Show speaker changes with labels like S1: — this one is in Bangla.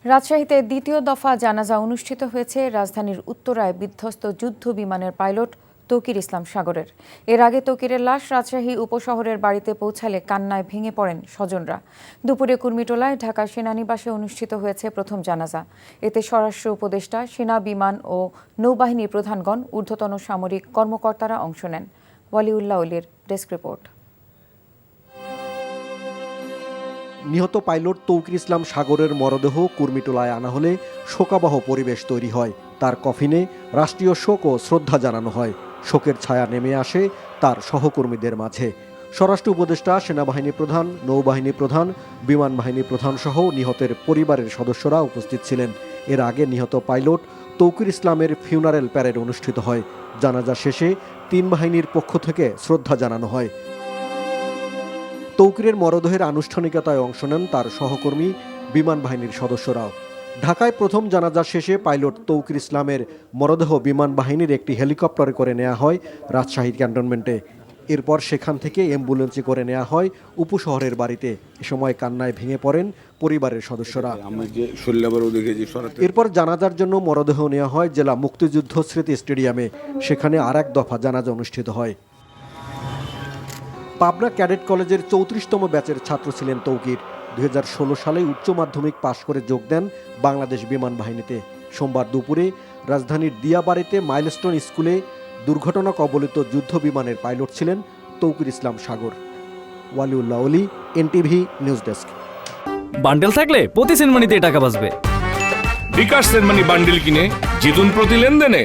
S1: রাজশাহীতে দ্বিতীয় দফা জানাজা অনুষ্ঠিত হয়েছে রাজধানীর উত্তরায় বিধ্বস্ত যুদ্ধ বিমানের পাইলট তৌকির ইসলাম সাগরের। এর আগে তৌকিরের লাশ রাজশাহী উপশহরের বাড়িতে পৌঁছালে কান্নায় ভেঙে পড়েন স্বজনরা। দুপুরে কুর্মিটোলায় ঢাকা সেনানিবাসে অনুষ্ঠিত হয়েছে প্রথম জানাজা। এতে স্বরাষ্ট্র উপদেষ্টা, সেনা, বিমান ও নৌবাহিনীর প্রধানগণ, ঊর্ধ্বতন সামরিক কর্মকর্তারা অংশ নেন। ওয়ালিউল্লাহ অলির ডেস্ক রিপোর্ট।
S2: নিহত পাইলট তৌকির ইসলাম সাগরের মরদেহ কুর্মিটোলায় আনা হলে শোকাবহ পরিবেশ তৈরি হয়। তার কফিনে রাষ্ট্রীয় শোক ও শ্রদ্ধা জানানো হয়। শোকের ছায়া নেমে আসে তার সহকর্মীদের মাঝে। স্বরাষ্ট্র উপদেষ্টা, সেনাবাহিনী প্রধান, নৌবাহিনী প্রধান, বিমান বাহিনী প্রধান সহ নিহতের পরিবারের সদস্যরা উপস্থিত ছিলেন। এর আগে নিহত পাইলট তৌকির ইসলামের ফিউনারেল প্যারেড অনুষ্ঠিত হয়। জানাজা শেষে তিন বাহিনীর পক্ষ থেকে শ্রদ্ধা জানানো হয়। তৌকিরের মরদেহের আনুষ্ঠানিকতায় অংশ নেন তার সহকর্মী, বিমান বাহিনীর সদস্যরাও। ঢাকায় প্রথম জানাজা শেষে পাইলট তৌকির ইসলামের মরদেহ বিমান বাহিনীর একটি হেলিকপ্টারে করে নেওয়া হয় রাজশাহী ক্যান্টনমেন্টে। এরপর সেখান থেকে অ্যাম্বুলেন্সে করে নেওয়া হয় উপশহরের বাড়িতে। এ সময় কান্নায় ভেঙে পড়েন পরিবারের সদস্যরা। এরপর জানাজার জন্য মরদেহ নেওয়া হয় জেলা মুক্তিযুদ্ধ স্মৃতি স্টেডিয়ামে। সেখানে আর এক দফা জানাজা অনুষ্ঠিত হয়। পাবনা ক্যাডেট কলেজের 34তম ব্যাচের ছাত্র ছিলেন তৌকির। 2016 সালে উচ্চ মাধ্যমিক পাশ করে যোগ দেন বাংলাদেশ বিমান বাহিনীতে। সোমবার দুপুরে রাজধানীর দিয়াবাড়িতে মাইলস্টোন স্কুলে দুর্ঘটনা কবলিত যুদ্ধ বিমানের পাইলট ছিলেন তৌকির ইসলাম সাগর। ওয়ালিউল্লাহ অলি, এনটিভি নিউজ ডেস্ক।
S3: বান্ডেল থাকলে প্রতি সেনমানিতে টাকা বাঁচবে।
S4: বিকাশ সেনমানি বান্ডেল কিনে জিতুন প্রতি লেনদেনে।